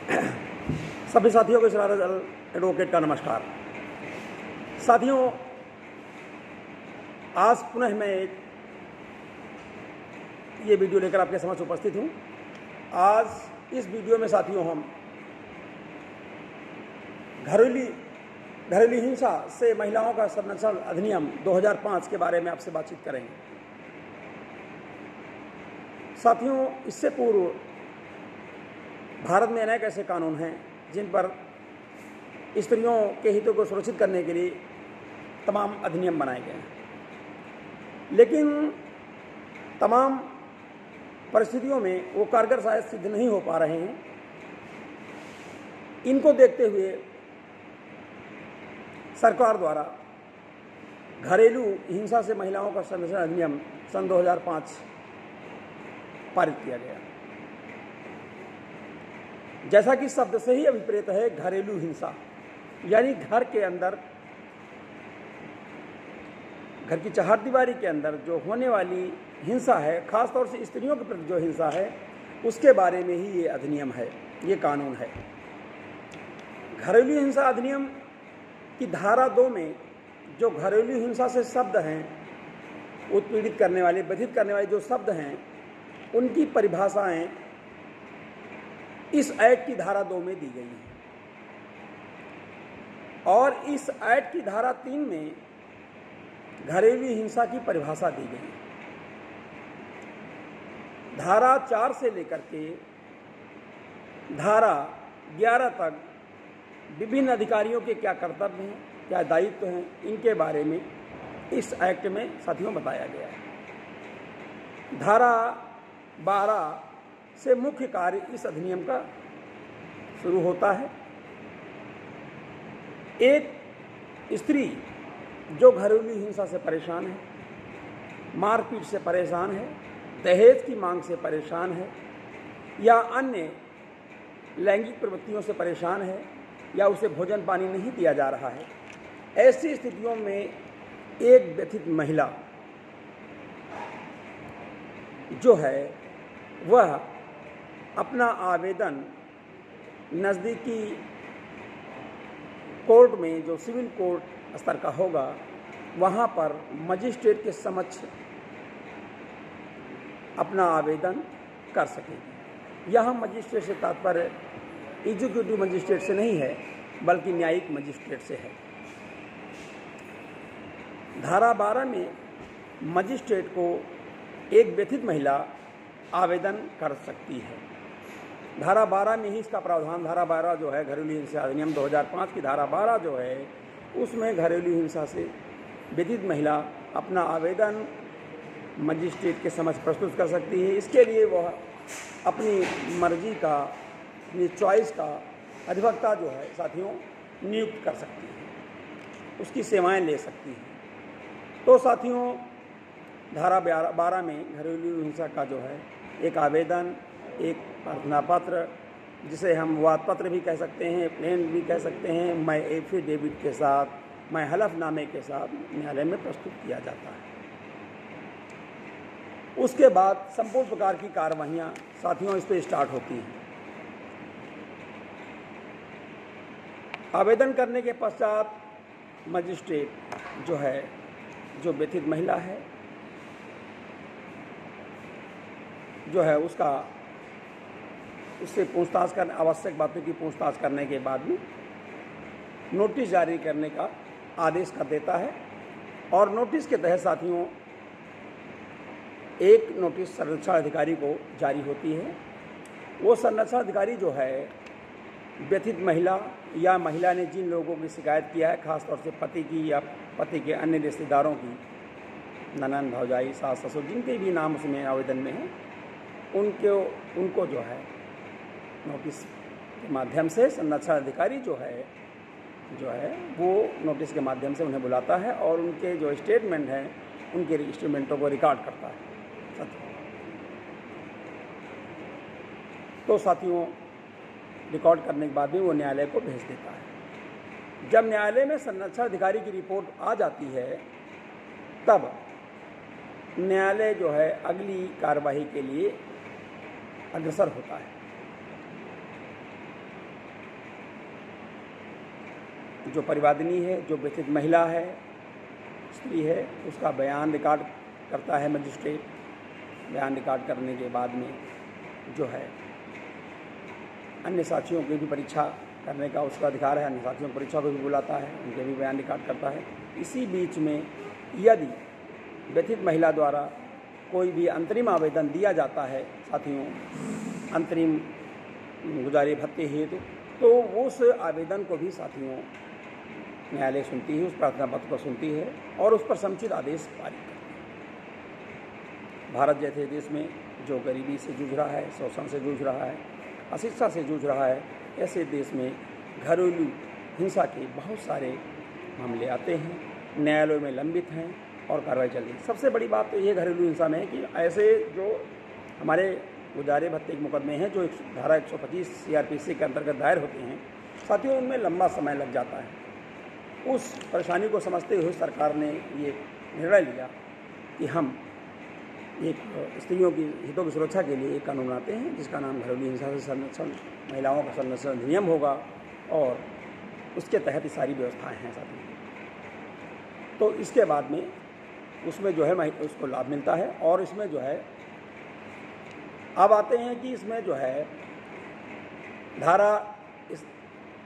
सभी साथियों को सरारत अल एडवोकेट का नमस्कार। साथियों, आज पुनः मैं ये वीडियो लेकर आपके समक्ष उपस्थित हूँ। आज इस वीडियो में साथियों हम घरेलू हिंसा से महिलाओं का संरक्षण अधिनियम 2005 के बारे में आपसे बातचीत करेंगे। साथियों, इससे पूर्व भारत में अनेक ऐसे कानून हैं जिन पर स्त्रियों के हितों को सुरक्षित करने के लिए तमाम अधिनियम बनाए गए हैं, लेकिन तमाम परिस्थितियों में वो कारगर शायद सिद्ध नहीं हो पा रहे हैं। इनको देखते हुए सरकार द्वारा घरेलू हिंसा से महिलाओं का संरक्षण अधिनियम सन 2005 पारित किया गया। जैसा कि शब्द से ही अभिप्रेत है, घरेलू हिंसा यानी घर के अंदर, घर की चहारदीवारी के अंदर जो होने वाली हिंसा है, खासतौर से स्त्रियों के प्रति जो हिंसा है, उसके बारे में ही ये अधिनियम है, ये कानून है। घरेलू हिंसा अधिनियम की धारा 2 में जो घरेलू हिंसा से शब्द हैं, उत्पीड़ित करने वाले, व्यथित करने वाले जो शब्द हैं, उनकी परिभाषाएं इस एक्ट की धारा 2 में दी गई हैं और इस एक्ट की धारा 3 में घरेलू हिंसा की परिभाषा दी गई है। धारा 4 से लेकर के धारा 11 तक विभिन्न अधिकारियों के क्या कर्तव्य हैं, क्या दायित्व हैं, इनके बारे में इस एक्ट में साथियों बताया गया है। धारा 12 से मुख्य कार्य इस अधिनियम का शुरू होता है। एक स्त्री जो घरेलू हिंसा से परेशान है, मारपीट से परेशान है, दहेज की मांग से परेशान है या अन्य लैंगिक प्रवृत्तियों से परेशान है या उसे भोजन पानी नहीं दिया जा रहा है, ऐसी स्थितियों में एक व्यथित महिला जो है वह अपना आवेदन नज़दीकी कोर्ट में, जो सिविल कोर्ट स्तर का होगा, वहाँ पर मजिस्ट्रेट के समक्ष अपना आवेदन कर सकेगी। यहाँ मजिस्ट्रेट से तात्पर्य एग्जीक्यूटिव मजिस्ट्रेट से नहीं है, बल्कि न्यायिक मजिस्ट्रेट से है। धारा 12 में मजिस्ट्रेट को एक व्यथित महिला आवेदन कर सकती है। धारा 12 में ही इसका प्रावधान, धारा 12 जो है घरेलू हिंसा अधिनियम 2005 की धारा 12 जो है, उसमें घरेलू हिंसा से व्यथित महिला अपना आवेदन मजिस्ट्रेट के समक्ष प्रस्तुत कर सकती है। इसके लिए वह अपनी मर्जी का, अपनी चॉइस का अधिवक्ता जो है साथियों नियुक्त कर सकती है, उसकी सेवाएं ले सकती है। तो साथियों, धारा 12 में घरेलू हिंसा का जो है एक आवेदन, एक प्रार्थना पत्र, जिसे हम वाद पत्र भी कह सकते हैं, प्लेन भी कह सकते हैं, मैं एफिडेविट के साथ, मैं हलफनामे के साथ न्यायालय में प्रस्तुत किया जाता है। उसके बाद संपूर्ण प्रकार की कार्रवाइयाँ साथियों इस पर स्टार्ट होती हैं। आवेदन करने के पश्चात मजिस्ट्रेट जो है, जो व्यथित महिला है जो है, उससे पूछताछ करने, आवश्यक बातों की पूछताछ करने के बाद में नोटिस जारी करने का आदेश कर देता है। और नोटिस के तहत साथियों एक नोटिस संरक्षण अधिकारी को जारी होती है। वो संरक्षण अधिकारी जो है व्यथित महिला या महिला ने जिन लोगों की शिकायत किया है, खासतौर से पति की या पति के अन्य रिश्तेदारों की, ननंद, भौजाई, सास, ससुर, जिनके भी नाम उसमें आवेदन में है, उनको जो है नोटिस के माध्यम से संरक्षण अधिकारी जो है वो नोटिस के माध्यम से उन्हें बुलाता है और उनके जो स्टेटमेंट हैं, उनके स्टेटमेंटों को रिकॉर्ड करता है। तो साथियों, रिकॉर्ड करने के बाद भी वो न्यायालय को भेज देता है। जब न्यायालय में संरक्षण अधिकारी की रिपोर्ट आ जाती है, तब न्यायालय जो है अगली कार्रवाई के लिए अग्रसर होता है। जो परिवादिनी है, जो व्यथित महिला है, स्त्री है, उसका बयान रिकॉर्ड करता है मजिस्ट्रेट। बयान रिकॉर्ड करने के बाद में जो है अन्य साथियों की भी परीक्षा करने का उसका अधिकार है, अन्य साथियों की परीक्षा को भी बुलाता है, उनके भी बयान रिकॉर्ड करता है। इसी बीच में यदि व्यथित महिला द्वारा कोई भी अंतरिम आवेदन दिया जाता है साथियों, अंतरिम गुजारे भत्ते हेतु, तो उस आवेदन को भी साथियों न्यायालय सुनती है, उस प्रार्थना पत्र को सुनती है और उस पर समुचित आदेश पारित करती है। भारत जैसे देश में जो गरीबी से जूझ रहा है, शोषण से जूझ रहा है, अशिक्षा से जूझ रहा है, ऐसे देश में घरेलू हिंसा के बहुत सारे मामले आते हैं, न्यायालयों में लंबित हैं और कार्रवाई चल रही है। सबसे बड़ी बात तो ये घरेलू हिंसा में है कि ऐसे जो हमारे गुजारे भत्ते के मुकदमे हैं जो धारा 125 CRPC के अंतर्गत दायर होते हैं, साथियों उनमें लंबा समय लग जाता है। उस परेशानी को समझते हुए सरकार ने ये निर्णय लिया कि हम एक स्त्रियों की हितों की सुरक्षा के लिए एक कानून बनाते हैं जिसका नाम घरेलू हिंसा से संरक्षण, महिलाओं का संरक्षण अधिनियम होगा और उसके तहत ये सारी व्यवस्थाएं हैं साथियों। तो इसके बाद में उसमें जो है उसको लाभ मिलता है और इसमें जो है अब आते हैं कि इसमें जो है धारा इस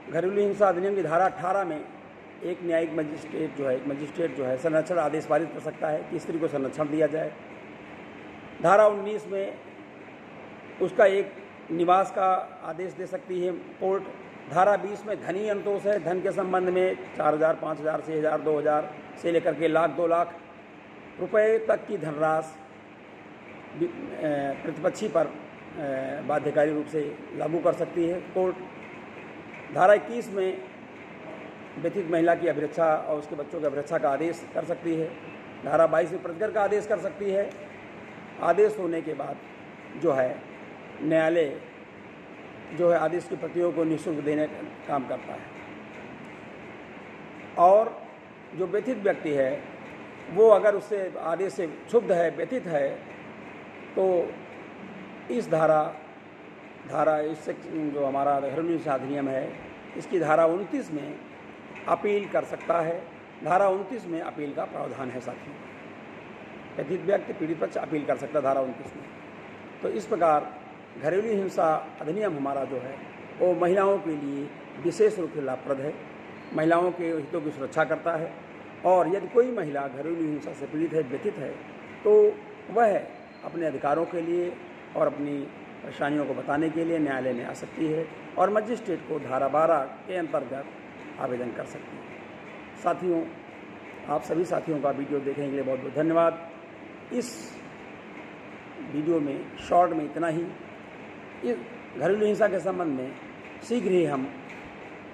घरेलू हिंसा अधिनियम की धारा 18 में एक न्यायिक मजिस्ट्रेट जो है संरक्षण आदेश पारित कर सकता है कि स्त्री को संरक्षण दिया जाए। धारा 19 में उसका एक निवास का आदेश दे सकती है कोर्ट। धारा 20 में धनी अंतोष है, धन के संबंध में 4000, 5000, 6000, 2000 से लेकर के लाख 2 लाख रुपए तक की धनराशि प्रतिपक्षी पर बाध्यकारी रूप से लागू कर सकती है कोर्ट। धारा 21 में व्यथित महिला की अभिरक्षा और उसके बच्चों की अभिरक्षा का आदेश कर सकती है। धारा 22 में प्रतिकर का आदेश कर सकती है। आदेश होने के बाद जो है न्यायालय जो है आदेश की प्रतियों को निःशुल्क देने का काम करता है। और जो व्यथित व्यक्ति है वो अगर उससे आदेश से क्षुब्ध है, व्यथित है, तो इस धारा इससे जो हमारा घरेलू हिंसा अधिनियम है इसकी धारा 29 में अपील कर सकता है। धारा 29 में अपील का प्रावधान है साथियों। व्यथित व्यक्ति पीड़ित पक्ष अपील कर सकता है धारा 29 में। तो इस प्रकार घरेलू हिंसा अधिनियम हमारा जो है वो महिलाओं के लिए विशेष रूप से लाभप्रद है, महिलाओं के हितों की सुरक्षा करता है। और यदि कोई महिला घरेलू हिंसा से पीड़ित है, व्यथित है, तो वह अपने अधिकारों के लिए और अपनी परेशानियों को बताने के लिए न्यायालय में आ सकती है और मजिस्ट्रेट को धारा 12 के अंतर्गत आवेदन कर सकती है। साथियों, आप सभी साथियों का वीडियो देखने के लिए बहुत बहुत धन्यवाद। इस वीडियो में शॉर्ट में इतना ही। इस घरेलू हिंसा के संबंध में शीघ्र ही हम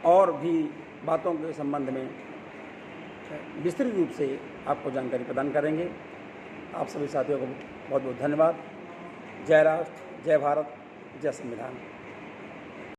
और भी बातों के संबंध में विस्तृत रूप से आपको जानकारी प्रदान करेंगे। आप सभी साथियों को बहुत बहुत धन्यवाद। जय राष्ट्र, जय भारत, जय संविधान।